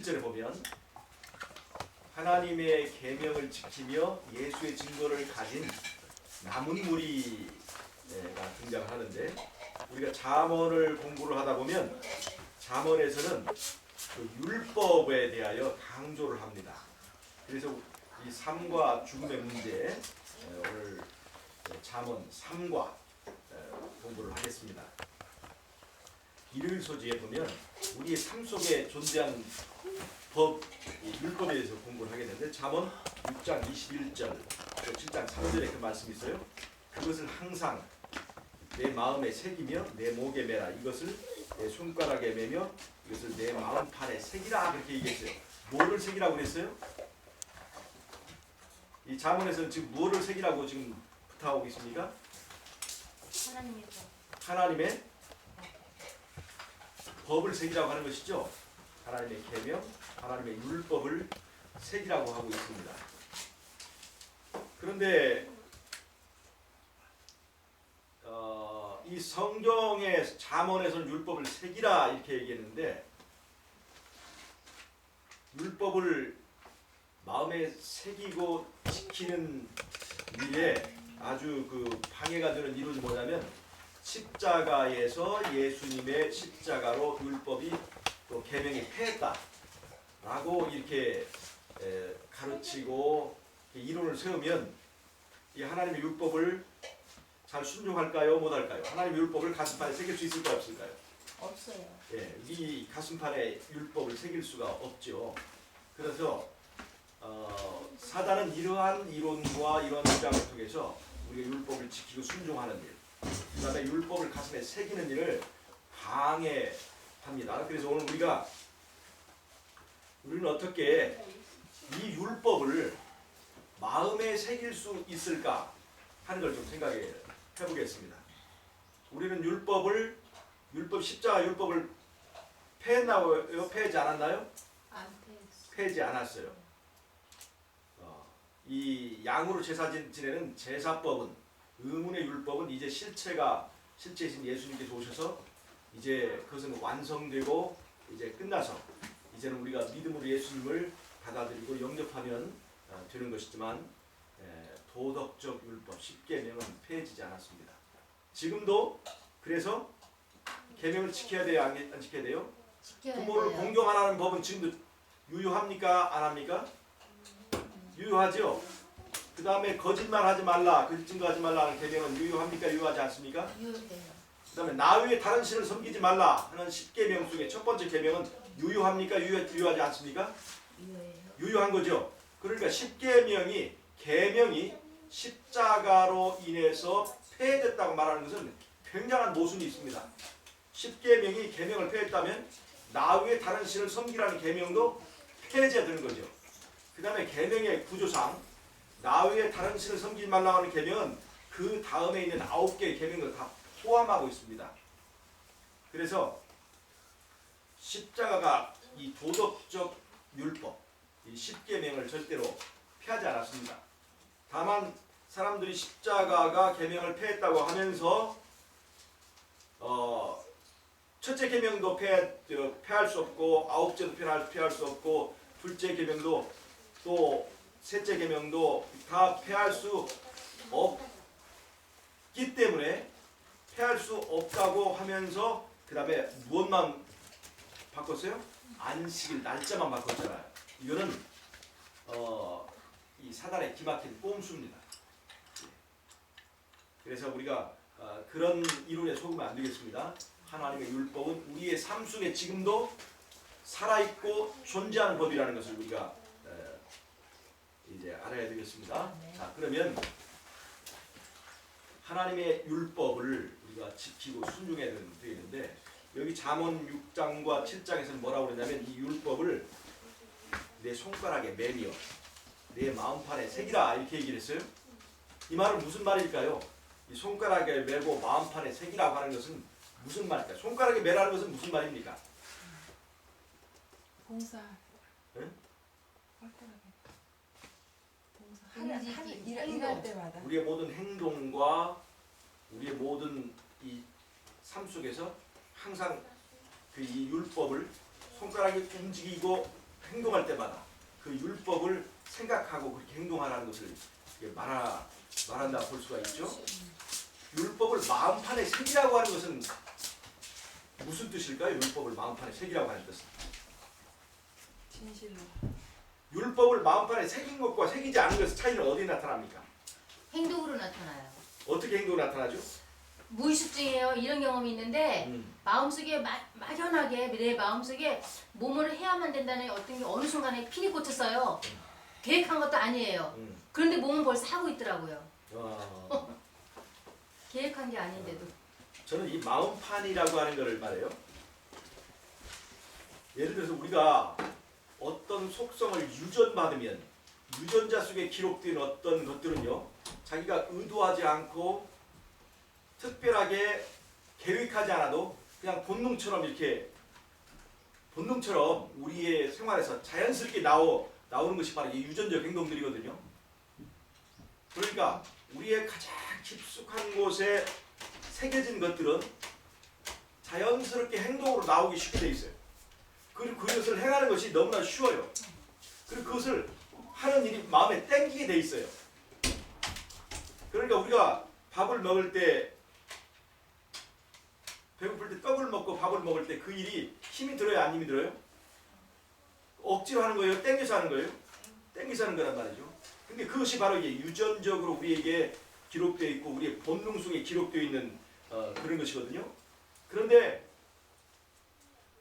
1절에 보면 하나님의 계명을 지키며 예수의 증거를 가진 남은 무리가 등장하는데, 우리가 잠언을 공부를 하다 보면 잠언에서는 그 율법에 대하여 강조를 합니다. 그래서 이 삶과 죽음의 문제, 오늘 잠언 3과 공부를 하겠습니다. 일요일 소지에 보면 우리의 삶 속에 존재한 법, 율법에 대해서 공부를 하게 되는데, 잠언 6장 21절, 또 7장 3절에 그 말씀이 있어요. 그것을 항상 내 마음에 새기며 내 목에 매라. 이것을 내 손가락에 매며 이것을 내 마음판에 새기라. 그렇게 얘기했어요. 뭐를 새기라고 그랬어요? 이 잠언에서는 지금 뭐를 새기라고 지금 부탁하고 있습니까? 하나님의 법을 새기라고 하는 것이죠. 하나님의 계명, 하나님의 율법을 새기라고 하고 있습니다. 그런데 이 성경의 잠언에서는 율법을 새기라 이렇게 얘기했는데, 율법을 마음에 새기고 지키는 일에 아주 그 방해가 되는 이유는 뭐냐면, 십자가에서 예수님의 십자가로 율법이 또 계명이 패했다라고 이렇게 가르치고 이론을 세우면, 이 하나님의 율법을 잘 순종할까요? 못할까요? 하나님의 율법을 가슴판에 새길 수 있을까요? 없을까요? 없어요. 예, 이 가슴판에 율법을 새길 수가 없죠. 그래서 사단은 이러한 이론과 이러한 주장을 통해서 우리가 율법을 지키고 순종하는 일, 그 다음에 율법을 가슴에 새기는 일을 방해합니다. 그래서 오늘 우리는 어떻게 이 율법을 마음에 새길 수 있을까 하는 걸 좀 생각해 보겠습니다. 우리는 십자가 율법을 패했나요? 패하지 않았나요? 안 패하지 않았어요. 이 양으로 제사 지내는 제사법은, 의문의 율법은 이제 실체이신 예수님께서 오셔서 이제 그것은 완성되고 이제 끝나서 이제는 우리가 믿음으로 예수님을 받아들이고 영접하면 되는 것이지만, 도덕적 율법, 십계명은 폐해지지 않았습니다. 지금도 그래서 계명을 지켜야 돼요? 안 지켜야 돼요? 부모를 공경하라는 법은 지금도 유효합니까? 안 합니까? 유효하죠? 그 다음에 거짓말하지 말라, 거짓 증거하지 말라 하는 계명은 유효합니까? 유효하지 않습니까? 유효해요. 그 다음에 나 외에 다른 신을 섬기지 말라 하는 십계명 중에 첫 번째 계명은 유효합니까? 유효하지 않습니까? 유효해요. 유효한 거죠. 그러니까 계명이 십자가로 인해서 폐해졌다고 말하는 것은 굉장한 모순이 있습니다. 십계명이 계명을 폐했다면 나 외에 다른 신을 섬기라는 계명도 폐해져야 되는 거죠. 그 다음에 계명의 구조상 나 외에 다른 신을 섬기지 말라고 하는 계명은 그 다음에 있는 9개의 계명을 다 포함하고 있습니다. 그래서 십자가가 이 도덕적 율법, 이 십계명을 절대로 폐하지 않았습니다. 다만 사람들이 십자가가 계명을 폐했다고 하면서 첫째 계명도 폐할 수 없고, 9제도 폐할 수 없고, 둘째 계명도 또 셋째 계명도 다 폐할 수 없기 때문에 폐할 수 없다고 하면서 그 다음에 무엇만 바꿨어요? 안식일 날짜만 바꿨잖아요. 이거는 이 사단의 기막힌 꼼수입니다. 그래서 우리가 그런 이론에 속으면 안 되겠습니다. 하나님의 율법은 우리의 삶 속에 지금도 살아있고 존재하는 법이라는 것을 우리가 이제 알아야 되겠습니다. 자, 그러면 하나님의 율법을 우리가 지키고 순종해야 되는데, 여기 잠언 6장과 7장에서는 뭐라고 그러냐면, 이 율법을 내 손가락에 매며 내 마음판에 새기라 이렇게 얘기를 했어요. 이 말은 무슨 말일까요? 이 손가락에 매고 마음판에 새기라고 하는 것은 무슨 말일까요? 손가락에 매라는 것은 무슨 말입니까? 봉사. 응? 봉사. 일할 때마다. 우리의 모든 행동과 우리의 모든 이 삶 속에서 항상 그 이 율법을 손가락이 움직이고 행동할 때마다 그 율법을 생각하고 그렇게 행동하라는 것을 말한다 볼 수가 있죠. 율법을 마음판에 새기라고 하는 것은 무슨 뜻일까요? 율법을 마음판에 새기라고 하는 뜻은. 진실로. 율법을 마음판에 새긴 것과 새기지 않은 것의 차이는 어디에 나타납니까? 행동으로 나타나요. 어떻게 행동이 나타나죠? 무의식 중에요. 이런 경험이 있는데 마음속에 막연하게 내 마음속에 뭐뭐를 해야만 된다는 어떤 게 어느 순간에 필이 꽂혔어요. 계획한 것도 아니에요. 그런데 몸은 벌써 하고 있더라고요. 계획한 게 아닌데도. 저는 이 마음판이라고 하는 것을 말해요. 예를 들어서 우리가 어떤 속성을 유전받으면 유전자 속에 기록된 어떤 것들은요, 자기가 의도하지 않고 특별하게 계획하지 않아도 그냥 본능처럼 이렇게 본능처럼 우리의 생활에서 자연스럽게 나오는 것이 바로 이 유전적 행동들이거든요. 그러니까 우리의 가장 깊숙한 곳에 새겨진 것들은 자연스럽게 행동으로 나오기 쉽게 돼 있어요. 그리고 그것을 행하는 것이 너무나 쉬워요. 그리고 그것을 하는 일이 마음에 땡기게 돼 있어요. 그러니까 우리가 밥을 먹을 때, 배고플 때 떡을 먹고 밥을 먹을 때 그 일이 힘이 들어요, 안 힘이 들어요? 억지로 하는 거예요? 땡겨서 하는 거예요? 땡겨서 하는 거란 말이죠. 근데 그것이 바로 이게 유전적으로 우리에게 기록되어 있고 우리의 본능 속에 기록되어 있는 그런 것이거든요. 그런데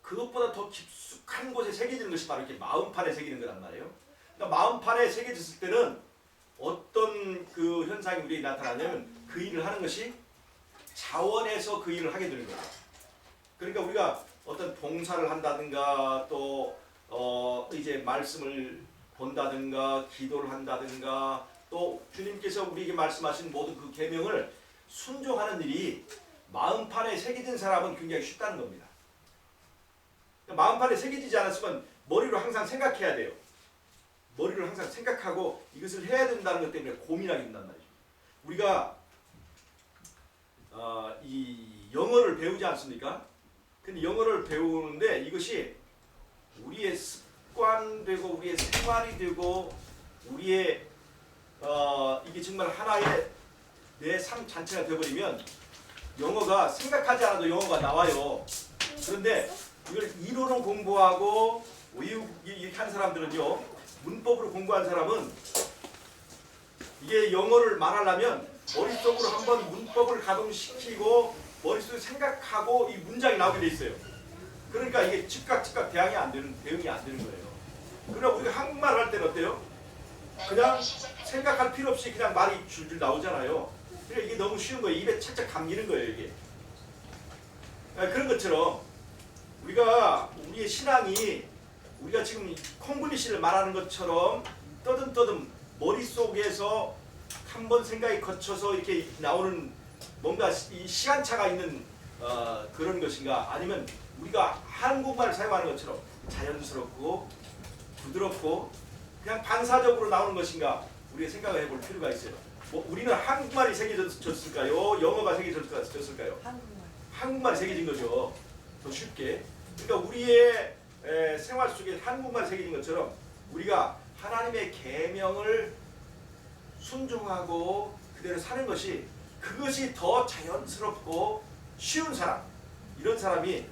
그것보다 더 깊숙한 곳에 새겨지는 것이 바로 이렇게 마음판에 새기는 거란 말이에요. 그러니까 마음판에 새겨졌을 때는 어떤 그 현상이 우리에게 나타나냐면 그 일을 하는 것이 자원에서 그 일을 하게 되는 거예요. 그러니까 우리가 어떤 봉사를 한다든가 또 이제 말씀을 본다든가 기도를 한다든가 또 주님께서 우리에게 말씀하신 모든 그 계명을 순종하는 일이 마음판에 새겨진 사람은 굉장히 쉽다는 겁니다. 그러니까 마음판에 새겨지지 않았으면 머리로 항상 생각해야 돼요. 머리로 항상 생각하고 이것을 해야 된다는 것 때문에 고민하게 된단 말이죠. 우리가 이 영어를 배우지 않습니까? 근데 영어를 배우는데 이것이 우리의 습관되고 우리의 생활이 되고 우리의 이게 정말 하나의 내 삶 자체가 되어버리면 영어가 생각하지 않아도 영어가 나와요. 그런데 이걸 이론을 공부하고 이렇게 한 사람들은요, 문법으로 공부한 사람은 이게 영어를 말하려면 머릿속으로 한번 문법을 가동시키고 머릿속에 생각하고 이 문장이 나오게 돼 있어요. 그러니까 이게 즉각 대응이 안 되는 거예요. 그러나 우리가 한국말 할 때는 어때요? 그냥 생각할 필요 없이 그냥 말이 줄줄 나오잖아요. 그러니까 이게 너무 쉬운 거예요. 입에 착착 감기는 거예요, 이게. 그런 것처럼 우리의 신앙이 우리가 지금 콩글리시를 말하는 것처럼 떠듬떠듬 머릿속에서 한 번 생각이 거쳐서 이렇게 나오는 뭔가 이 시간차가 있는 그런 것인가, 아니면 우리가 한국말을 사용하는 것처럼 자연스럽고 부드럽고 그냥 반사적으로 나오는 것인가 우리가 생각을 해볼 필요가 있어요. 우리는 한국말이 새겨졌을까요? 영어가 새겨졌을까요? 한국말이 새겨진 거죠. 더 쉽게. 그러니까 우리의 생활 속에 한국말이 새겨진 것처럼 우리가 하나님의 계명을 순종하고 그대로 사는 것이, 그것이 더 자연스럽고 쉬운 사람, 이런 사람이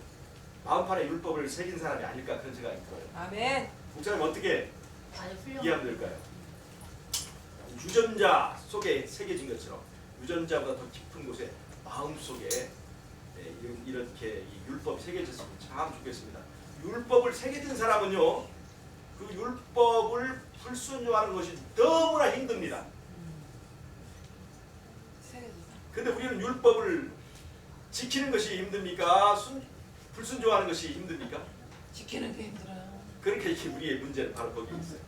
마음판에 율법을 새긴 사람이 아닐까, 그런 생각이 들어요. 아멘. 목사님 어떻게 아주 이해하면 될까요? 유전자 속에 새겨진 것처럼 유전자보다 더 깊은 곳에 마음속에 이렇게 이 율법이 새겨졌으면 참 좋겠습니다. 율법을 새겨진 사람은요, 그 율법을 불순종하는 것이 너무나 힘듭니다. 근데 우리는 율법을 지키는 것이 힘듭니까? 불순종하는 것이 힘듭니까? 지키는 게 힘들어요. 그러니까 이게 우리의 문제는 바로 거기 있어요.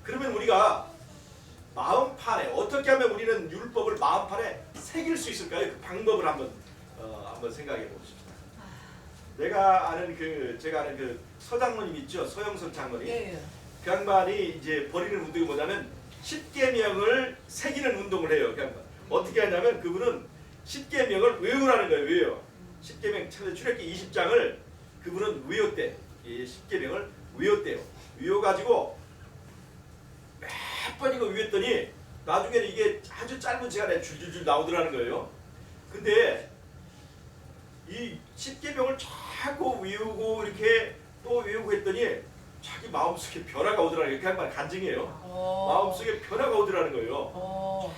그러면 우리가 마음판에 어떻게 하면 우리는 율법을 마음판에 새길 수 있을까요? 그 방법을 한번 생각해 보십시다. 제가 아는 그 서장로님 있죠, 서영선 장로님. 예. 그 양반이 이제 벌이는 운동이 뭐냐면 10계명을 새기는 운동을 해요. 그 양반. 어떻게 하냐면 그분은 10계명을 외우라는 거예요. 외워. 10계명 출애굽기 20장을 그분은 외웠대. 이 10계명을 외웠대요. 외워가지고 몇 번 이거 외웠더니 나중에는 이게 아주 짧은 시간에 줄줄줄 나오더라는 거예요. 근데 이 십계명을 자꾸 외우고 이렇게 또 외우고 했더니 자기 마음속에 변화가 오더라는 거예요. 그냥 간증이에요. 마음속에 변화가 오더라는 거예요.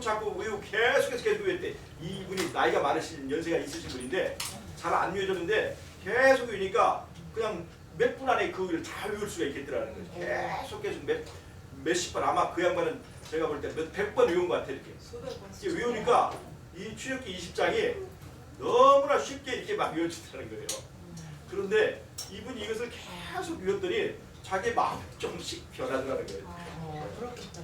자꾸 외우고 계속 외웠대. 이분이 나이가 많으신 연세가 있으신 분인데 잘 안 외워졌는데 계속 외우니까 그냥 몇 분 안에 그 글을 다 외울 수가 있겠더라는 거예요. 계속 몇십 번, 아마 그 양반은 제가 볼 때 몇 백 번 외운 것 같아요. 이렇게. 이제 외우니까 이 출애굽기 20장이 너무나 쉽게 이렇게 막 외워지더라는 거예요. 그런데 이분이 이것을 계속 외웠더니 자기 마음이 조금씩 변하더라는 거예요. 그렇겠다.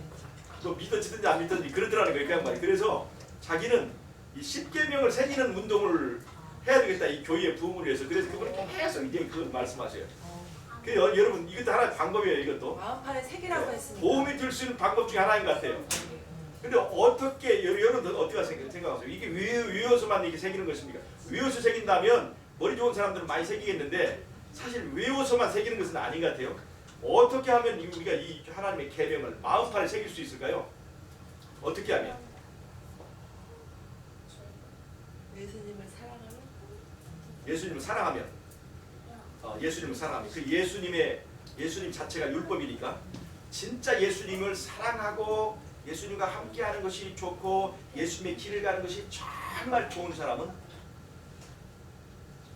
또 믿어지든지 안 믿어지든지 그러더라는 거예요. 그 양반이. 그래서 자기는 이 십계명을 새기는 운동을 해야 되겠다. 이 교회의 부흥을 위해서. 그래서 그분은 계속 이제 그걸 말씀하세요. 그 여러분 이것도 하나의 방법이에요. 이것도 마음판에 색이라고 했으니까. 도움이 될 수 있는 방법 중에 하나인 것 같아요. 근데 어떻게 여러분들 어떻게 생각하세요? 이게 외워서만 이게 새기는 것입니까? 외워서 새긴다면 머리 좋은 사람들은 많이 새기겠는데 사실 외워서만 새기는 것은 아닌 것 같아요. 어떻게 하면 우리가 이 하나님의 계명을 마음판에 새길 수 있을까요? 어떻게 하면? 예수님을 사랑하면? 예수님을 사랑하면. 예수님을 사랑하면. 그 예수님 자체가 율법이니까 진짜 예수님을 사랑하고 예수님과 함께하는 것이 좋고 예수님의 길을 가는 것이 정말 좋은 사람은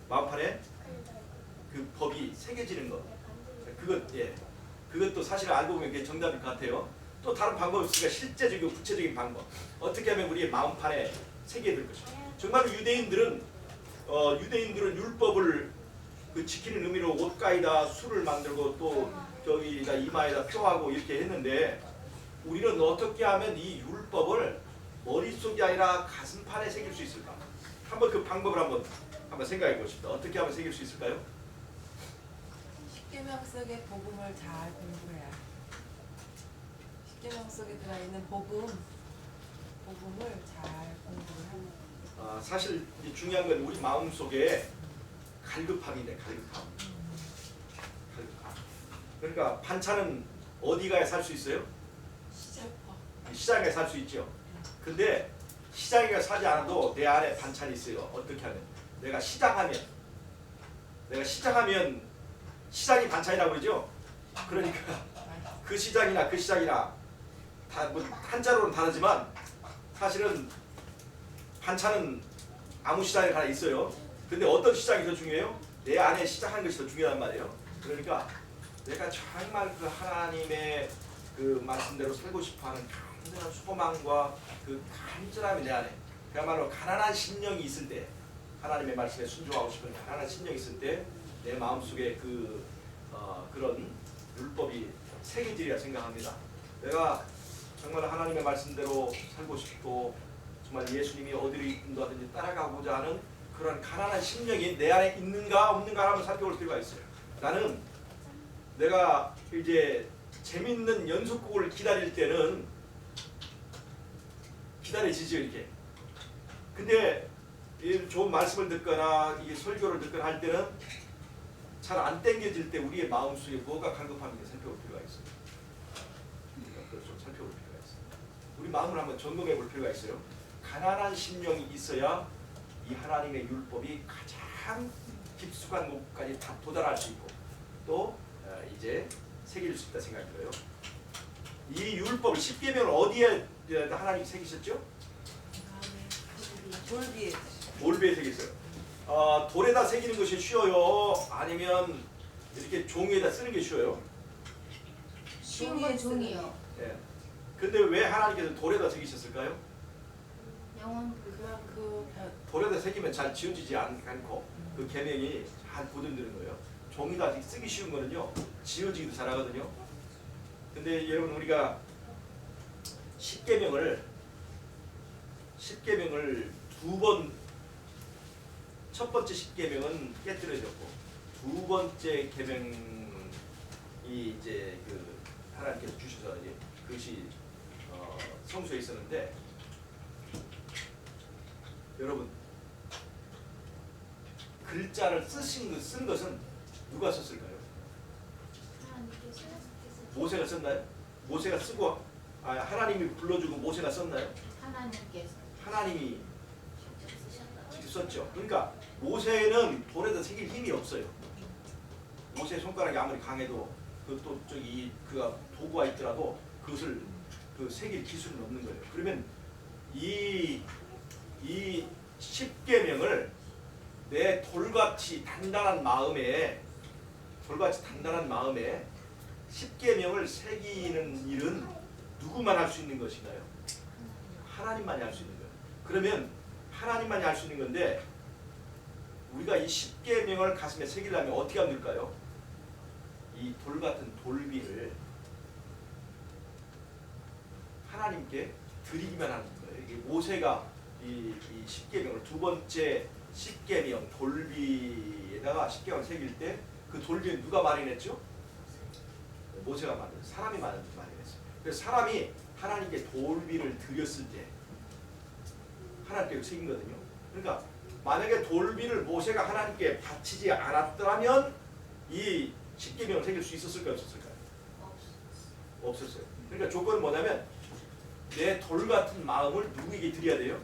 마음판에 그 법이 새겨지는 것. 그것도 사실 알고 보면 그게 정답일 것 같아요. 또 다른 방법이 있으니까 실제적이고 구체적인 방법. 어떻게 하면 우리의 마음판에 새겨질 것인가. 정말로 유대인들은 율법을 지키는 의미로 옷가에다 술을 만들고 또 저기다 이마에다 표하고 이렇게 했는데 우리는 어떻게 하면 이 율법을 머릿속이 아니라 가슴판에 새길 수 있을까? 한번 그 방법을 한번 생각해 보고 싶다. 어떻게 하면 새길 수 있을까요? 십계명 속의 복음을 잘 공부해야. 십계명 속에 들어있는 복음을 잘 공부를 하는. 사실 중요한 건 우리 마음 속에 갈급함이네. 갈급함. 그러니까 반찬은 어디 가야 살 수 있어요? 시장에 살 수 있죠. 근데 시장에 가서 사지 않아도 내 안에 반찬이 있어요. 어떻게 하면? 내가 시장하면 시장이 반찬이라고 그러죠. 그러니까 그 시장이나 다 뭐 한자로는 다르지만 사실은 반찬은 아무 시장에 가나 있어요. 근데 어떤 시장이 더 중요해요? 내 안에 시장하는 것이 더 중요한 말이에요. 그러니까 내가 정말 그 하나님의 그 말씀대로 살고 싶어하는 간절한 소망과 그 간절함이 내 안에 그야말로 가난한 심령이 있을 때 하나님의 말씀에 순종하고 싶은 가난한 심령이 있을 때 내 마음속에 그런 율법이 새겨지리라 생각합니다. 내가 정말 하나님의 말씀대로 살고 싶고 정말 예수님이 어디로 인도하든지 따라가고자 하는 그런 가난한 심령이 내 안에 있는가 없는가 한번 살펴볼 필요가 있어요. 나는 내가 이제 재밌는 연속곡을 기다릴 때는 기다려지죠 이렇게. 근데 좋은 말씀을 듣거나 이게 설교를 듣거나 할 때는 잘 안 땡겨질 때 우리의 마음속에 뭐가 갈급함인지 살펴볼 필요가 있어요. 그걸 좀 살펴볼 필요가 있어요. 우리 마음을 한번 점검해 볼 필요가 있어요. 가난한 심령이 있어야 이 하나님의 율법이 가장 깊숙한 곳까지 다 도달할 수 있고 또 이제 새길 수 있다 생각이 들어요. 이 율법을 십계명을 어디에 하나님이 새기셨죠? 돌비에 새겼어요. 돌에다 새기는 것이 쉬워요? 아니면 이렇게 종이에다 쓰는 게 쉬워요? 쉬운 건 종이요. 예. 근데 왜 하나님께서 돌에다 새기셨을까요? 영원 돌에다 새기면 잘 지워지지 않고 그 계명이 잘 보존되는 거예요. 종이다 쓰기 쉬운 거는요 지워지기도 잘하거든요. 근데 여러분 우리가 십계명을 두 번 첫 번째 십계명은 깨뜨려졌고 두 번째 계명이 이제 그 하나님께서 주셔서 이제 그것이 성소에 있었는데 여러분 글자를 쓴 것은 누가 썼을까요? 모세가 썼나요? 모세가 쓰고 하나님이 불러주고 모세가 썼나요? 하나님께서 하나님이 직접 썼죠. 그러니까 모세는 돌에다 새길 힘이 없어요. 모세 손가락이 아무리 강해도 그또 저기 그가 도구가 있더라도 그것을 그 새길 기술은 없는 거예요. 그러면 이 10계명을 내 돌같이 단단한 마음에 10계명을 새기는 일은 누구만 할 수 있는 것인가요? 하나님만이 할 수 있는 거예요. 그러면 하나님만이 할 수 있는 건데 우리가 이 10계명을 가슴에 새기려면 어떻게 하면 될까요? 이 돌같은 돌비를 하나님께 드리기만 하는 거예요. 이게 모세가 이 10계명을 두 번째 10계명 돌비에다가 10계명을 새길 때 그 돌비는 누가 마련했죠? 모세가 만든 사람이 마련했어요. 그래서 사람이 하나님께 돌비를 드렸을 때 하나님께 새긴 거거든요. 그러니까 만약에 돌비를 모세가 하나님께 바치지 않았더라면 이 10계명을 새길 수 있었을까요? 없었을까요? 없었어요. 그러니까 조건은 뭐냐면 내 돌같은 마음을 누구에게 드려야 돼요?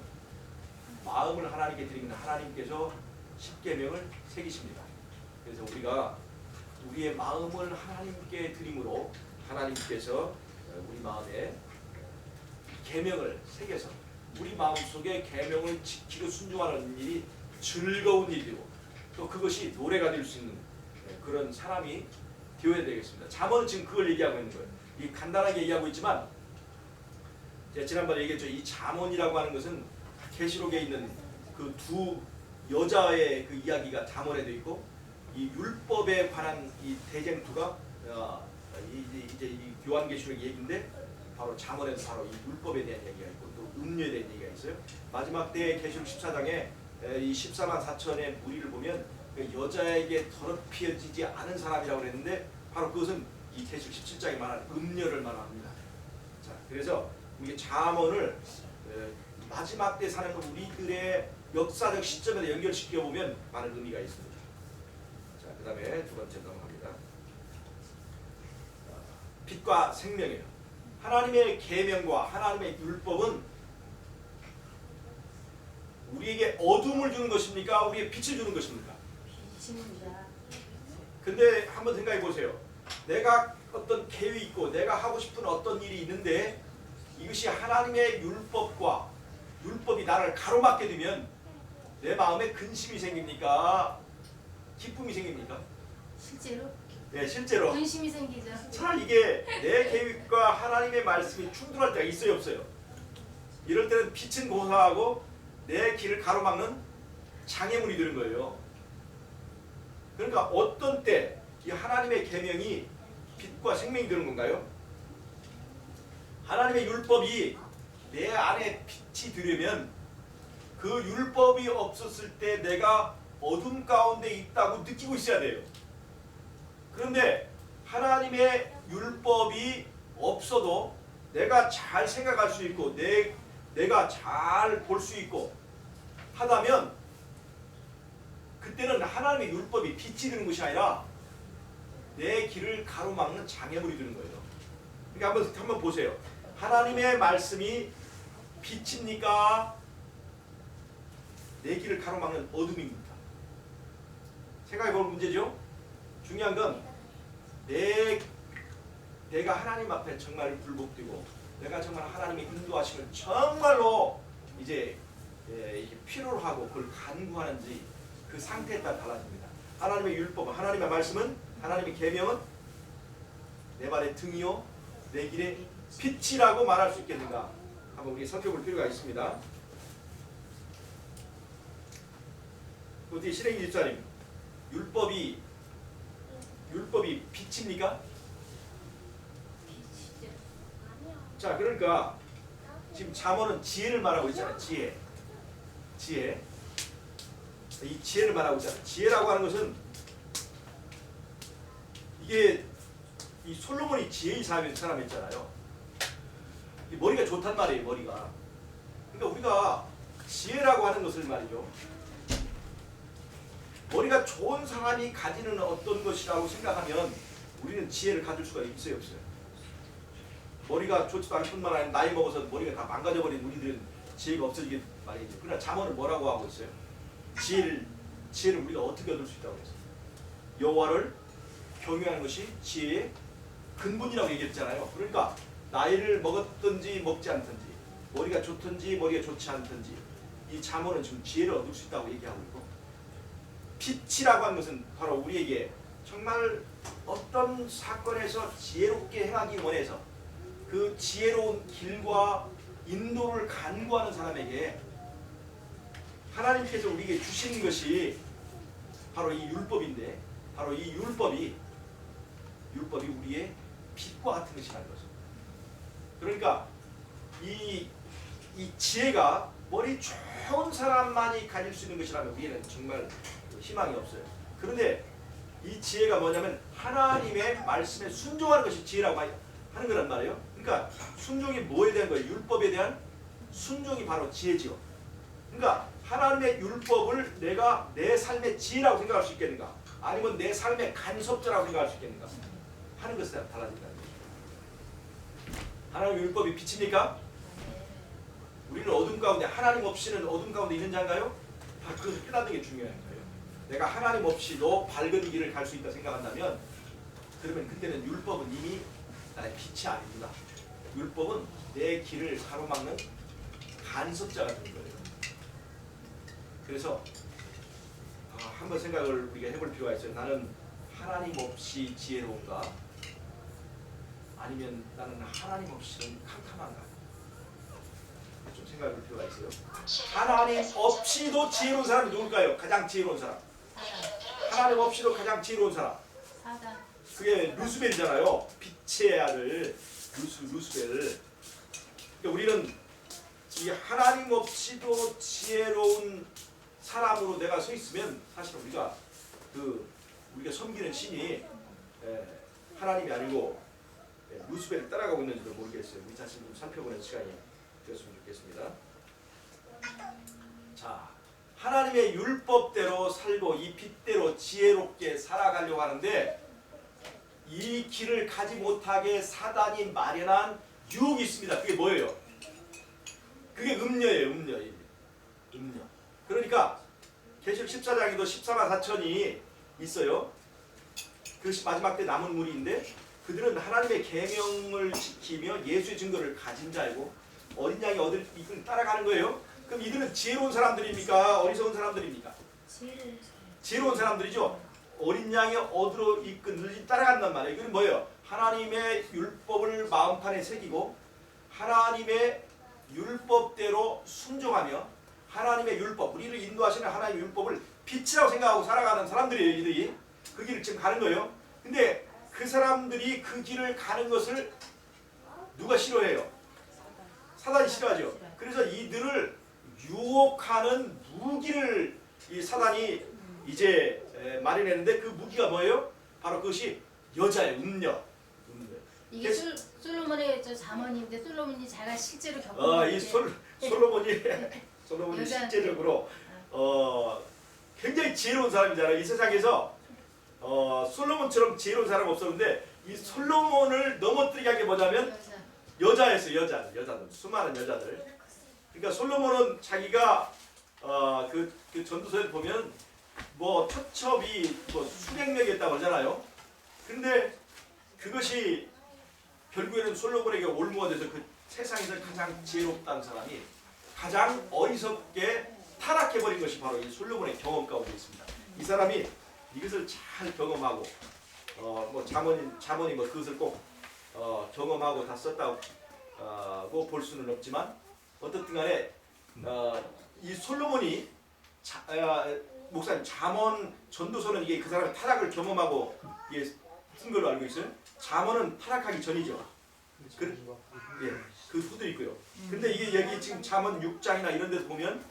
마음을 하나님께 드리면 하나님께서 10계명을 새기십니다. 그래서 우리가 우리의 마음을 하나님께 드림으로 하나님께서 우리 마음에 계명을 새겨서 우리 마음속에 계명을 지키고 순종하는 일이 즐거운 일이고 또 그것이 노래가 될 수 있는 그런 사람이 되어야 되겠습니다. 잠언은 지금 그걸 얘기하고 있는 거예요. 이 간단하게 얘기하고 있지만 제가 지난번에 얘기했죠. 이 잠언이라고 하는 것은 계시록에 있는 그 두 여자의 그 이야기가 잠언에도 있고 이 율법에 관한 이 대쟁투가 이제 이 요한계시록 얘기인데 바로 잠언에도 바로 이 율법에 대한 얘기가 있고 또 음료에 대한 얘기가 있어요. 마지막 때 계시록 14장에 이 14만 4천의 무리를 보면 여자에게 더럽혀지지 않은 사람이라고 그랬는데 바로 그것은 이 계시록 17장에 말하는 음료를 말합니다. 자, 그래서 이게 잠언을 마지막 때 사는 우리들의 역사적 시점에 연결시켜 보면 많은 의미가 있습니다. 자, 그 다음에 두 번째 넘어갑니다. 빛과 생명이에요. 하나님의 계명과 하나님의 율법은 우리에게 어둠을 주는 것입니까? 우리에게 빛을 주는 것입니까? 빛입니다. 근데 한번 생각해 보세요. 내가 어떤 계획이 있고 내가 하고 싶은 어떤 일이 있는데 이것이 하나님의 율법이 나를 가로막게 되면 내 마음에 근심이 생깁니까? 기쁨이 생깁니까? 실제로 네, 실제로. 근심이 생기죠. 자, 이게 내 계획과 하나님의 말씀이 충돌할 때가 있어요, 없어요? 이럴 때는 빛은 고사하고 내 길을 가로막는 장애물이 되는 거예요. 그러니까 어떤 때 이 하나님의 계명이 빛과 생명이 되는 건가요? 하나님의 율법이 내 안에 빛이 들으면 그 율법이 없었을 때 내가 어둠 가운데 있다고 느끼고 있어야 돼요. 그런데 하나님의 율법이 없어도 내가 잘 생각할 수 있고 내가 잘 볼 수 있고 하다면 그때는 하나님의 율법이 빛이 되는 것이 아니라 내 길을 가로막는 장애물이 되는 거예요. 그러니까 한번 보세요. 하나님의 말씀이 빛입니까? 내 길을 가로막는 어둠입니까? 생각해볼 문제죠. 중요한 건 내가 하나님 앞에 정말 굴복되고 내가 정말 하나님의 인도하심을 정말로 이제 필요로 하고 그걸 간구하는지 그 상태에 따라 달라집니다. 하나님의 율법은 하나님의 말씀은 하나님의 계명은 내 발의 등이요 내 길의 빛이라고 말할 수 있겠는가? 한번 우리 살펴볼 필요가 있습니다. 어떻게 신행기 집사님 율법이 빛입니까? 자, 그러니까 지금 잠언은 지혜를 말하고 있잖아요. 지혜. 이 지혜를 말하고 있잖아요. 지혜라고 하는 것은 이게 이 솔로몬이 지혜의 사람이었잖아요. 이 머리가 좋단 말이에요. 머리가. 그러니까 우리가 지혜라고 하는 것을 말이죠. 머리가 좋은 사람이 가지는 어떤 것이라고 생각하면 우리는 지혜를 가질 수가 있어요, 없어요? 머리가 좋지도 않을 뿐만 아니라 나이 먹어서 머리가 다 망가져버린 우리들은 지혜가 없어지게 말이죠. 그러나 잠언은 뭐라고 하고 있어요? 지혜를 우리가 어떻게 얻을 수 있다고 했어요? 여호와를 경외하는 것이 지혜의 근본이라고 얘기했잖아요. 그러니까 나이를 먹었든지 먹지 않든지 머리가 좋든지 머리가 좋지 않든지 이 잠언은 지금 지혜를 얻을 수 있다고 얘기하고 있고, 빛이라고 하는 것은 바로 우리에게 정말 어떤 사건에서 지혜롭게 행하기 원해서 그 지혜로운 길과 인도를 간구하는 사람에게 하나님께서 우리에게 주신 것이 바로 이 율법인데, 바로 이 율법이 우리의 빛과 같은 것이라는 거죠. 그러니까 이 지혜가 머리 좋은 사람만이 가질 수 있는 것이라면 우리는 정말 희망이 없어요. 그런데 이 지혜가 뭐냐면 하나님의 말씀에 순종하는 것이 지혜라고 하는 거란 말이에요. 그러니까 순종이 뭐에 대한 거예요? 율법에 대한 순종이 바로 지혜지요. 그러니까 하나님의 율법을 내가 내 삶의 지혜라고 생각할 수 있겠는가? 아니면 내 삶의 간섭자라고 생각할 수 있겠는가? 하는 것에 달라진다는 거죠. 하나님의 율법이 빛입니까? 우리는 어둠 가운데, 하나님 없이는 어둠 가운데 있는 자인가요? 다 그것을 깨닫는 게 중요한 거예요. 내가 하나님 없이도 밝은 길을 갈 수 있다 생각한다면, 그러면 그때는 율법은 이미 나의 빛이 아닙니다. 율법은 내 길을 가로막는 간섭자가 되는 거예요. 그래서 한번 생각을 우리가 해볼 필요가 있어요. 나는 하나님 없이 지혜로운가? 아니면 나는 하나님 없이는 캄캄한가? 좀 생각해 볼 필요가 있어요. 하나님 없이도 지혜로운 사람이 누굴까요? 가장 지혜로운 사람. 하나님 없이도 가장 지혜로운 사람. 그게 루스벨이잖아요. 빛의 아들 루스벨. 그러니까 우리는 이 하나님 없이도 지혜로운 사람으로 내가 서 있으면 사실 우리가 섬기는 신이 하나님이 아니고 루스벨을 따라가고 있는지도 모르겠어요. 우리 자신 좀 살펴보는 시간이 되었으면 좋겠습니다. 자, 하나님의 율법대로 살고 이 빛대로 지혜롭게 살아가려고 하는데, 이 길을 가지 못하게 사단이 마련한 유혹이 있습니다. 그게 뭐예요? 그게 음녀예요. 음녀. 그러니까 계시록 14장에도 14만 4천이 있어요. 그 마지막 때 남은 무리인데, 그들은 하나님의 계명을 지키며 예수의 증거를 가진 자이고 어린 양이 얻을 이끌 따라가는 거예요. 그럼 이들은 지혜로운 사람들입니까? 어리석은 사람들입니까? 지혜로운 사람들이죠. 어린 양이 얻으러 이끌 따라간단 말이에요. 이건 뭐예요? 하나님의 율법을 마음판에 새기고 하나님의 율법대로 순종하며 하나님의 율법, 우리를 인도하시는 하나님의 율법을 빛이라고 생각하고 살아가는 사람들이에요. 이들이 그 길을 지금 가는 거예요. 근데 그 사람들이 그 길을 가는 것을 누가 싫어해요? 사단이 싫어하죠. 그래서 이들을 유혹하는 무기를 이 사단이 이제 마련했는데, 그 무기가 뭐예요? 바로 그것이 여자의 음녀. 이게 솔로몬의 잠언인데, 솔로몬이 자가 실제로 겪은 이 솔로몬이 실제적으로 굉장히 지혜로운 사람이잖아요. 이 세상에서 솔로몬처럼 지혜로운 사람 없었는데, 이 솔로몬을 넘어뜨리게 한 게 뭐냐면 여자였어요. 여자들, 수많은 여자들. 그러니까 솔로몬은 자기가 그 전도서에 보면 뭐 처첩이 뭐 수백 명이었다고 하잖아요. 근데 그것이 결국에는 솔로몬에게 올무가 돼서 그 세상에서 가장 지혜롭다는 사람이 가장 어리석게 타락해버린 것이 바로 이 솔로몬의 경험 가운데 있습니다. 이 사람이 이것을 잘 경험하고 뭐 잠언이 뭐 그것을 꼭 경험하고 다 썼다고 볼 수는 없지만, 어떻든 간에 이 솔로몬이 목사님 잠언 전도서는 이게 그 사람의 타락을 경험하고 이게 쓴 걸로 알고 있어요. 잠언은 타락하기 전이죠. 그 후도 있고요. 근데 이게 여기 지금 잠언 6장이나 이런 데서 보면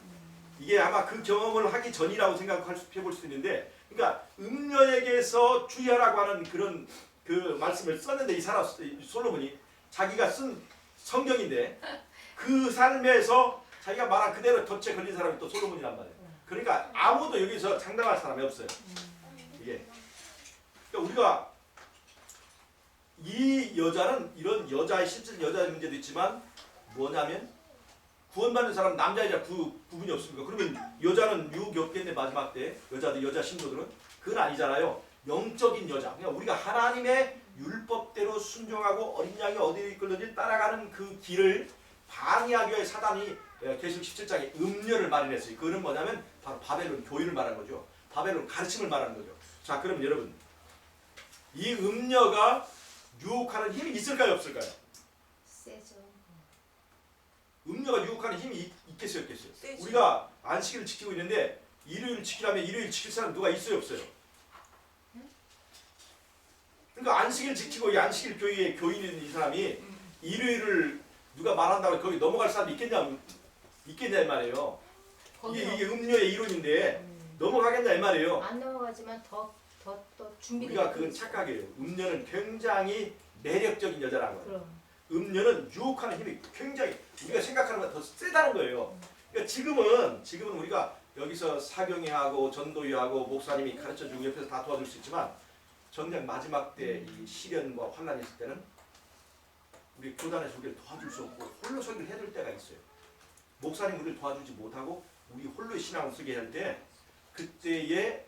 이게 아마 그 경험을 하기 전이라고 생각해볼 수 있는데, 그러니까 음녀에게서 주의하라고 하는 그런 그 말씀을 썼는데, 이 사람 솔로몬이 자기가 쓴 성경인데 그 삶에서 자기가 말한 그대로 덫에 걸린 사람이 또 솔로몬이란 말이에요. 그러니까 아무도 여기서 장담할 사람이 없어요. 이게 그러니까 우리가 이 여자는 이런 여자의 실질 여자의 문제도 있지만 뭐냐면 구원받는 사람 남자 여자 구분이 없습니까? 그러면 여자는 유혹이 없겠네 마지막 때 여자들 여자 신도들은 그건 아니잖아요. 영적인 여자. 그러니까 우리가 하나님의 율법대로 순종하고 어린 양이 어디로 이끌는지 따라가는 그 길을 방해하기 위해 사단이 계시록 17장에 음녀를 마련했어요. 그거는 뭐냐면 바로 바벨론 교인을 말하는 거죠. 바벨론 가르침을 말하는 거죠. 자, 그럼 여러분 이 음녀가 유혹하는 힘이 있을까요, 없을까요? 세죠. 음녀가 유혹하는 힘이 있겠어요, 없겠어요? 세죠. 우리가 안식일을 지키고 있는데 일요일 지키려면 일요일 지킬 사람 누가 있어요, 없어요? 그러니까 안식일 지키고 이 안식일 교회의 교인인 이 사람이 일요일을 누가 말한다고 거기 넘어갈 사람이 있겠냐 이 말이에요. 이게 음료의 이론인데 넘어가겠냐 이 말이에요. 안 넘어가지만 더 준비되어 우리가 그건 착각이에요. 음료는 굉장히 매력적인 여자라는 거예요. 그럼. 음료는 유혹하는 힘이 굉장히 우리가 생각하는 것보다 더 세다는 거예요. 그러니까 지금은 우리가 여기서 사경회하고 전도회하고 목사님이 가르쳐주고 옆에서 다 도와줄 수 있지만 정작 마지막 때 이 시련과 환란이 있을 때는 우리 교단에서 우리를 도와줄 수 없고 홀로 설교를 해줄 때가 있어요. 목사님 우리를 도와주지 못하고 우리 홀로 신앙을 쓰게 할 때 그때에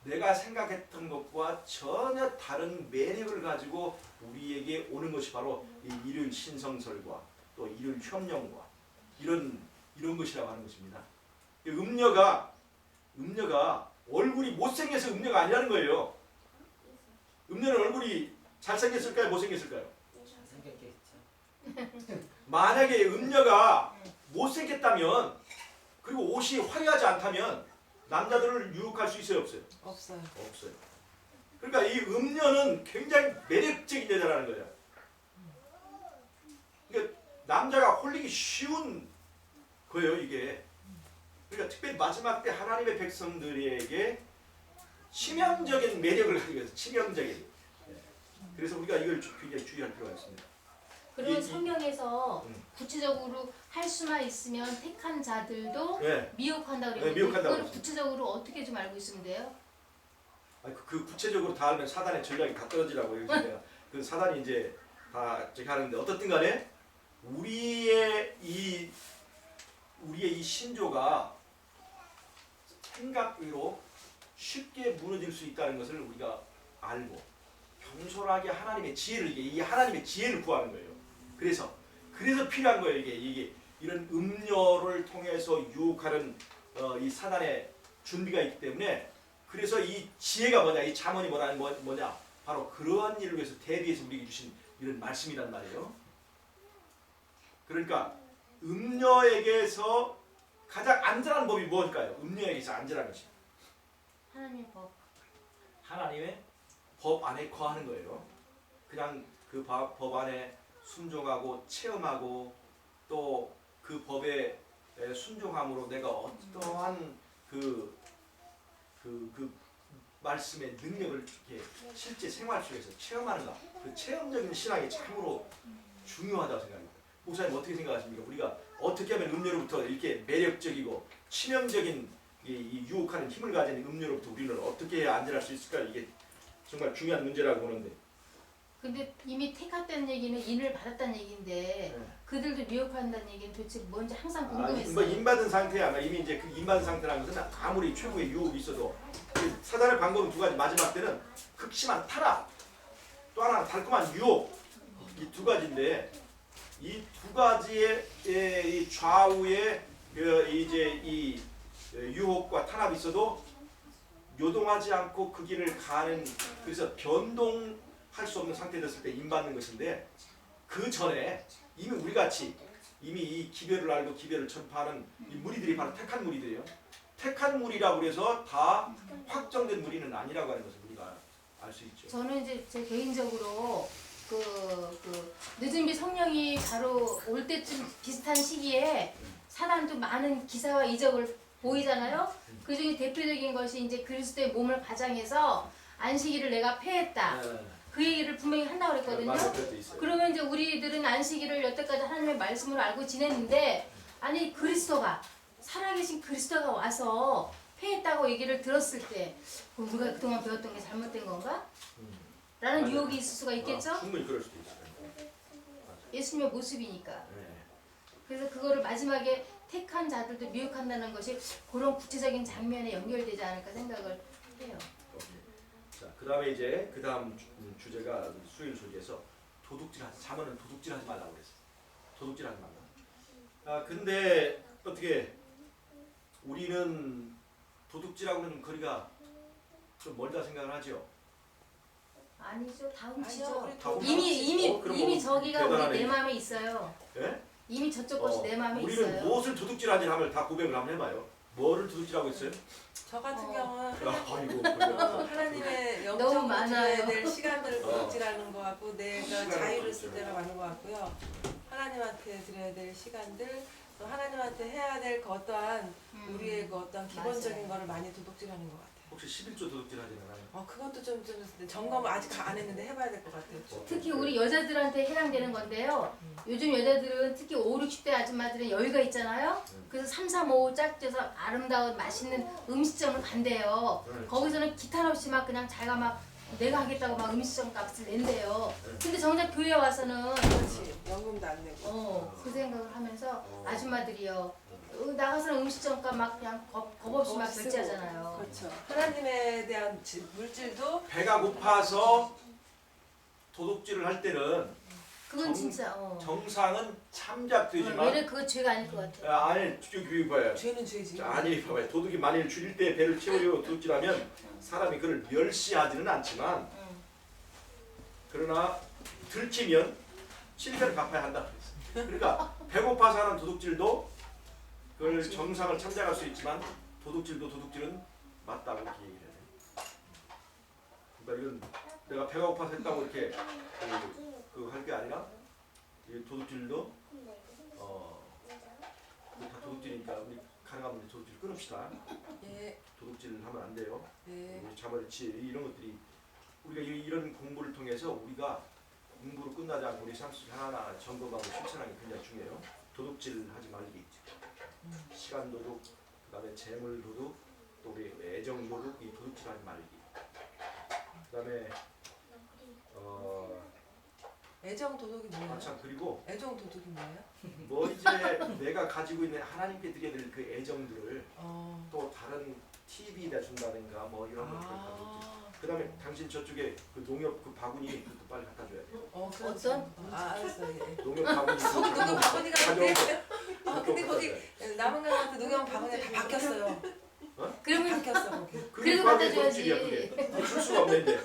내가 생각했던 것과 전혀 다른 매력을 가지고 우리에게 오는 것이 바로 이 일요일 신성설과 또 일요일 협령과 이런 것이라고 하는 것입니다. 음녀가 얼굴이 못생겨서 음녀가 아니라는 거예요. 음녀는 얼굴이 잘생겼을까요? 못생겼을까요? 만약에 음녀가 못생겼다면 그리고 옷이 화려하지 않다면 남자들을 유혹할 수 있어요? 없어요? 없어요. 없어요. 그러니까 이 음녀는 굉장히 매력적인 여자라는 거예요. 그러니까 남자가 홀리기 쉬운 거예요 이게. 그러니까 특별히 마지막 때 하나님의 백성들에게 치명적인 매력을 가지고 있어요. 치명적인. 그래서 우리가 이걸 굉장히 주의할 필요가 있습니다. 그러면 성경에서 구체적으로 할 수만 있으면 택한 자들도 네. 미혹한다 네, 그랬는데 미혹한다고 그걸 그랬습니다. 구체적으로 어떻게 좀 알고 있으면 돼요? 그 구체적으로 다 알면 사단의 전략이 다 떨어지라고 여기서 내가 그 사단이 이제 다 저기 하는데 어떻든 간에 우리의 이 신조가 생각으로 쉽게 무너질 수 있다는 것을 우리가 알고 겸손하게 하나님의 지혜를 이 하나님의 지혜를 구하는 거예요. 그래서 필요한 거예요. 이게 이런 음료를 통해서 유혹하는 이 사단의 준비가 있기 때문에 그래서 이 지혜가 뭐냐, 이 잠언이 뭐냐, 바로 그러한 일을 위해서 대비해서 우리에게 주신 이런 말씀이란 말이에요. 그러니까 음녀에게서 가장 안전한 법이 무엇일까요? 음녀에게서 안전한 것이 하나님의 법. 하나님의 법 안에 거하는 거예요. 그냥 그 법 안에 순종하고 체험하고 또 그 법에 순종함으로 내가 어떠한 그 말씀의 능력을 이렇게 실제 생활 속에서 체험하는가, 그 체험적인 신앙이 참으로 중요하다고 생각합니다. 목사님 어떻게 생각하십니까? 우리가 어떻게 하면 음료로부터 이렇게 매력적이고 치명적인 이 유혹하는 힘을 가진 음료로부터 우리는 어떻게 해야 안전할 수 있을까? 이게 정말 중요한 문제라고 보는데. 근데 이미 택했다는 얘기는 인을 받았다는 얘기인데 그들도 미혹한다는 얘기는 도대체 뭔지 항상 궁금했어요. 뭐 인받은 상태야. 이미 이제 그 인받은 상태라는 것은 아무리 최고의 유혹이 있어도 사단의 방법은 두 가지. 마지막 때는 극심한 타락, 또 하나는 달콤한 유혹. 이 두 가지인데 이 두 가지의 이 좌우에 이제 이 유혹과 탄압이 있어도 요동하지 않고 그 길을 가는, 그래서 변동할 수 없는 상태 됐을 때 인받는 것인데 그 전에 이미 우리 같이 이미 이 기별을 알고 기별을 전파하는 이 무리들이 바로 택한 무리들이에요. 택한 무리라고 해서 다 확정된 무리는 아니라고 하는 것을 우리가 알 수 있죠. 저는 이제 제 개인적으로 그 늦은비 성령이 바로 올 때쯤 비슷한 시기에 사단도 많은 기사와 이적을 보이잖아요. 그 중에 대표적인 것이 이제 그리스도의 몸을 가장해서 안식일을 내가 폐했다. 그 얘기를 분명히 한다고 그랬거든요. 그러면 이제 우리들은 안식일을 여태까지 하나님의 말씀으로 알고 지냈는데 아니 그리스도가 살아계신 그리스도가 와서 폐했다고 얘기를 들었을 때 우리가 그동안 배웠던 게 잘못된 건가? 라는 맞아요. 유혹이 있을 수가 있겠죠? 충분히 그럴 수도 있어요. 예수님의 모습이니까. 네. 그래서 그거를 마지막에 택한 자들도 미혹한다는 것이 그런 구체적인 장면에 연결되지 않을까 생각을 해요. 자, 그다음에 이제 그다음 주제가 수요일 소리에서 자문은 도둑질하지 말라고 그랬어요. 도둑질하지 말라. 아 근데 어떻게 우리는 도둑질하고는 거리가 좀 멀다 생각을 하죠. 아니죠, 다 아니죠. 훔치죠. 우리 다 훔치죠. 그럼 이미 뭐 저기가 대단하네. 우리 내 마음에 있어요. 예? 이미 저쪽 것이 내 마음에 우리는 있어요. 무엇을 도둑질하지 하면 다 고백을 한번 해봐요. 뭐를 도둑질하고 있어요? 저 같은 어. 경우는 아이고 하나님의 너무 영적으로 많아요. 드려야 될 시간들을 어. 도둑질하는 것 같고 내가 시간을 자유를 쓸 도둑질. 때가 많은 것 같고요. 하나님한테 드려야 될 시간들 또 하나님한테 해야 될 그 어떠한 우리의 그 어떤 기본적인 맞아요. 거를 많이 도둑질하는 것 같아요. 혹시 11조 도둑질하지 않아요? 그것도 좀 점검을 아직 안 했는데 해봐야 될 것 같아요. 특히 우리 여자들한테 해당되는 건데요. 요즘 여자들은 특히 5, 60대 아줌마들은 여유가 있잖아요. 그래서 3, 4, 5 짝져서 아름다운 맛있는 음식점을 간대요. 네. 거기서는 기탄 없이 막 그냥 자기가 막 내가 하겠다고 막 음식점 값을 낸대요. 근데 정작 교회 와서는 그렇지. 연금도 안 내고. 그 생각을 하면서 아줌마들이요. 나가서는 음식점 값 막 그냥 겁 없이 막 없이 결제하잖아요. 그렇죠. 하나님에 대한 물질도 배가 고파서 도둑질을 할 때는 그건 진짜 정상은 참작되지만 왜냐 그거 죄가 아닐 것 같아요. 아니 교육 봐요. 죄는 죄지. 아니 봐봐요. 도둑이 만일 줄일 때 배를 채우려고 도둑질하면 사람이 그를 멸시하지는 않지만 그러나 들키면 실패를 갚아야 한다. 그러니까 배고파서 하는 도둑질도 그걸 정상을 참작할 수 있지만 도둑질은 맞다고 이렇게 얘기를 해요. 그러니까 이건 내가 배가 고파서 했다고 이렇게 할 게 아니라 이 도둑질도 다 도둑질이니까 우리 가능하면 도둑질 끊읍시다. 예. 도둑질 하면 안 돼요. 예. 우리 자벌치 이런 것들이 우리가 이런 공부를 통해서 우리가 공부로 끝나지 않고 우리 삶 속에 하나하나 점검하고 실천하는 게 굉장히 중요해요. 도둑질 하지 말기. 시간 도둑, 그다음에 재물 도둑, 또 우리 애정 도둑, 이 도둑질 하지 말기. 그다음에 애정 도둑이 뭐예요? 참 그리고 애정 도둑이 뭐예요? 뭐 이제 내가 가지고 있는 하나님께 드려야 될 그 애정들을 또 다른 TV에다 준다든가 뭐 이런 것들 가지고. 그다음에 당신 저쪽에 그 농협 그 바구니 그것도 빨리 갖다 줘야 돼요. 어떤? 알았어. 예. 농협 바구니 거기 농협 바구니가 가져오고 근데 거기 남은 강한테 농협 바구니 다 바뀌었어요. 그러면 바뀌었어 거기. 그래도 갖다 줘야지. 줄 수가 없네 이제.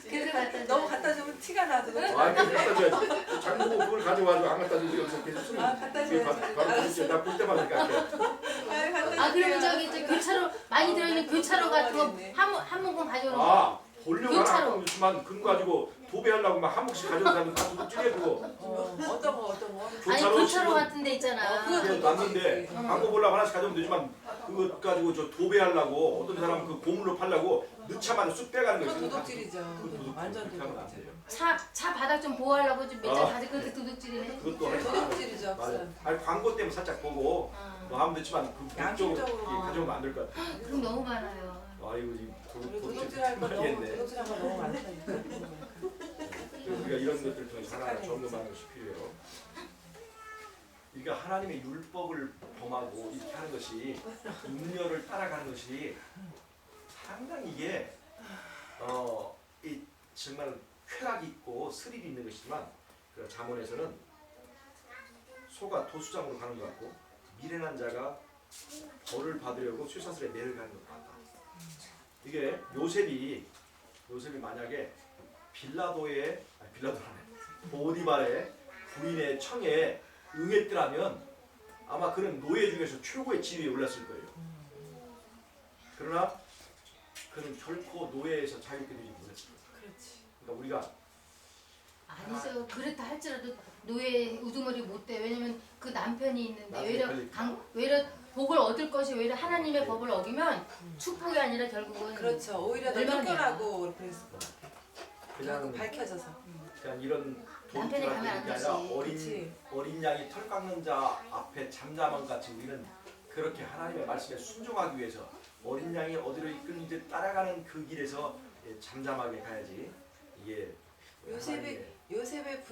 그래도 갖다 줘야지. 너무 갖다 주면 티가 나도. 아, 그거 갖다 줘야지. 장보고 그걸 가져와서 안 갖다 주고 여기서 계속 쓰는. 갖다 줘야지. 알았어. 나볼 때마다 깎여. 아 그러면 저기 교차로 많이 들어있는 교차로 같은 거 한 모금 가져오는 거. 아, 보려고 교차로. 하는 거지만 그거 가지고 도배하려고 막 한 몫씩 가져오는 사람은 다 도둑질해 그거. 어떤 거? 아니 교차로 교차로 지금 같은 데 있잖아. 그게 놨는데 광고 보려고 하나씩 가져오면 되지만 그거 가지고 저 도배하려고 어떤 사람은 그 고물로 팔려고 넣자마자 쑥 빼가는 거 그건 있어요. 도둑질이죠. 완전 그렇게 하면 안 돼요. 도둑질. 차 바닥 좀 보호하려고 좀 몇장 가지고 그렇게 도둑질이네. 그것도 하지 마. 도둑질이죠. 맞아요. 아니 광고 때문에 살짝 보고 뭐 하면 되지만 그 목적으로 양심적으로. 가져오면 안 될 것 같아요. 그럼 너무 많아요. 아이고 지금 우리 도둑질할 거 너무 많겠네. 도둑질한 거 너무 많다. 우리가 이런 것들을 통해서 하나하나 점검하는 것이 필요해요. 그러니까 하나님의 율법을 범하고 이렇게 하는 것이 음녀를 따라가는 것이 상당히 이게 이 정말 쾌락이 있고 스릴이 있는 것이지만 그 잠언에서는 소가 도수장으로 가는 것 같고 미련한 자가 벌을 받으려고 쇠사슬에 매를 가는 것 같다. 이게 요셉이 만약에 빌라도라네 보디발의 부인의 청에 응했더라면 아마 그는 노예 중에서 최고의 지위에 올랐을 거예요. 그러나 그는 결코 노예에서 자유롭게 되지 못했을 거예요. 그렇지. 그러니까 우리가 아니죠. 그렇다 할지라도 노예 우두머리 못 돼. 왜냐면 그 남편이 있는데 외려 복을 얻을 것이 외려 하나님의 법을 어기면 축복이 아니라 결국은 그렇죠. 오히려 더 멸망이야. 쫓겨나고 그랬을 것 같아. 그냥 밝혀져서. 그냥 이런 남편이 가면 안 게 아니라 되지. 어린 양이 털 깎는 자 앞에 잠잠한 같이 우리는 그렇게 하나님의 말씀에 순종하기 위해서 어린 양이 어디로 이끌는지 따라가는 그 길에서 잠잠하게 가야지 이게 요셉의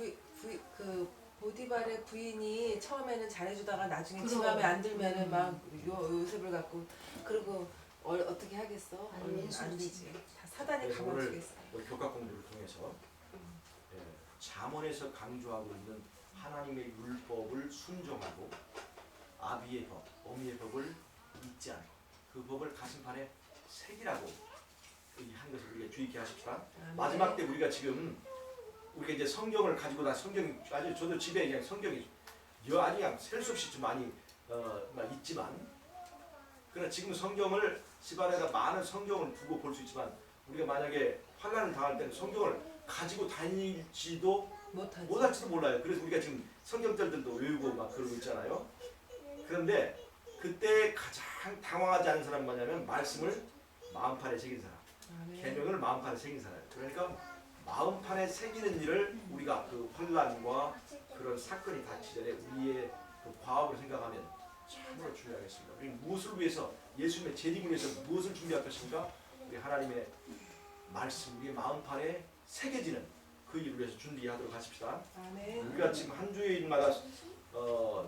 그 보디발의 부인이 처음에는 잘해주다가 나중에 그럼. 집 마음에 안 들면은 막 요셉을 갖고 그리고 어떻게 하겠어? 아니, 안 되지. 다 사단이 그래서 감아주겠어. 우리 교과 공부를 통해서 잠언에서 강조하고 있는 하나님의 율법을 순종하고 아비의 법, 어미의 법을 잊지 않고 그 법을 가슴판에 새기라고 한 것을 우리가 주의 있게 하십시다. 마지막 때 우리가 지금 우리가 이제 성경을 가지고 성경이 아주 저도 집에 그냥 성경이 아니 그냥 셀 수 없이 좀 많이 막 있지만 그러나 지금 성경을 집안에다 많은 성경을 두고 볼 수 있지만 우리가 만약에 환난을 당할 때는 성경을 가지고 다닐지도 못할지도 몰라요. 그래서 우리가 지금 성경절들도 외우고 막 그러고 있잖아요. 그런데 그때 가장 당황하지 않은 사람은 뭐냐면 말씀을 마음판에 새긴 사람, 계명을 마음판에 새긴 사람. 그러니까 마음판에 새기는 일을 우리가 그 환난과 그런 사건이 닥치기 전에 우리의 그 과업을 생각하면 참으로 중요하겠습니다. 우리 무엇을 위해서 예수님의 재림을 위해서 무엇을 준비할 것인가? 우리 하나님의 말씀, 우리의 마음판에 새겨지는 그 일을 위해서 준비하도록 하십시다. 우리가 지금 한 주일마다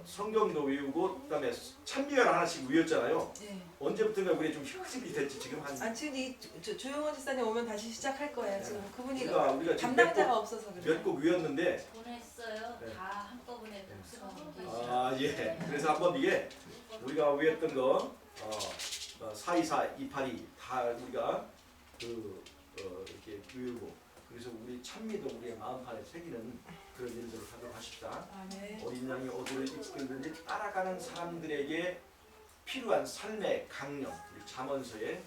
성경도 외우고 그다음에 찬미를 하나씩 외웠잖아요. 네. 언제부턴가 우리 좀 흐지부지 됐지 지금 한. 지금 조용원 집사님 오면 다시 시작할 거예요. 지금 그분이 우리가 담당자가 없어서 그래요. 몇 곡 외웠는데. 보냈어요. 네. 다 한꺼번에 복습하고 아 예. 그래서 한번 이게 우리가 외웠던 거 424, 282 다 우리가 이렇게 외우고. 그래서 우리 찬미도 우리의 마음판에 새기는 그런 일들을 하도록 하십시다. 어린 양이 어디를 이끌든지 따라가는 사람들에게 필요한 삶의 강령, 우리 잠언서의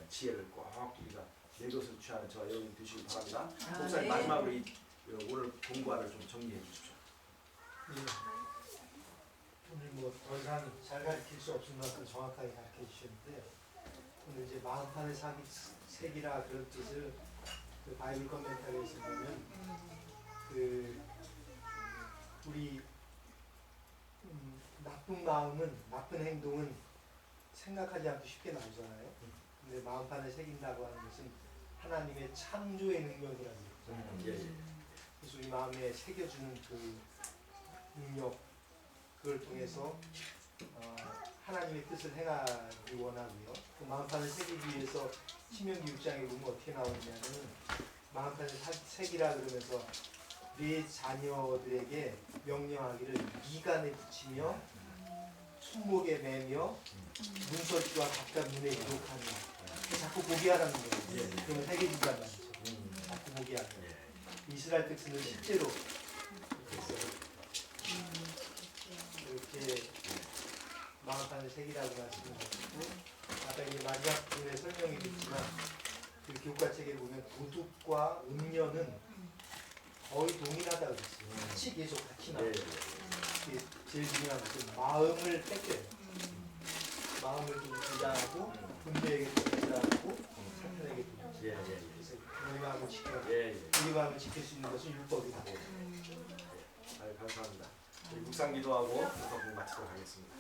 지혜를 꼭 우리가 내 것을 취하는 저와 여러분 되시기 바랍니다. 목사님 마지막으로 오늘 공부하를 좀 정리해 주십시오. 예. 오늘 뭐 더 이상 잘 가르칠 수 없을 만큼 정확하게 가르쳐 주셨는데 오늘 이제 마음판에 새기라 그런 뜻을 그 바이블 커멘터리에서 보면 그 우리 나쁜 마음은 나쁜 행동은 생각하지 않고 쉽게 나오잖아요. 근데 마음판에 새긴다고 하는 것은 하나님의 창조의 능력이라는 거죠. 그래서 우리 마음에 새겨주는 그 능력 그걸 통해서 하나님의 뜻을 행하기 원하고요. 그 마음판을 새기기 위해서 신명기 6장에 보면 어떻게 나오냐면 마음판을 새기라 그러면서 네 자녀들에게 명령하기를 미간에 붙이며 손목에 매며 문설주와 각각 눈에 기록하며 자꾸 보게 하라는 거예요. 그러면 새겨진단 말이죠. 자꾸 보게 하면 이스라엘 백성은 실제로 이렇게 마음판을 새기라고 말씀하셨고 아까 이제 마지막 부분에 설명이 됐지만 그 교과책에 보면 도둑과 음녀는 거의 동일하다고 했어요. 같이 나와요. 제일 중요한 것은 마음을 뺏겨요. 마음을 좀 부자하고 분배에게 부자하고 사탄에게 부자. 그래서 너희 마음을 지켜라. 우리 마음을 지킬 수 있는 것은 율법이다. 감사합니다. 우리 묵상 기도하고 공부 마치도록 하겠습니다.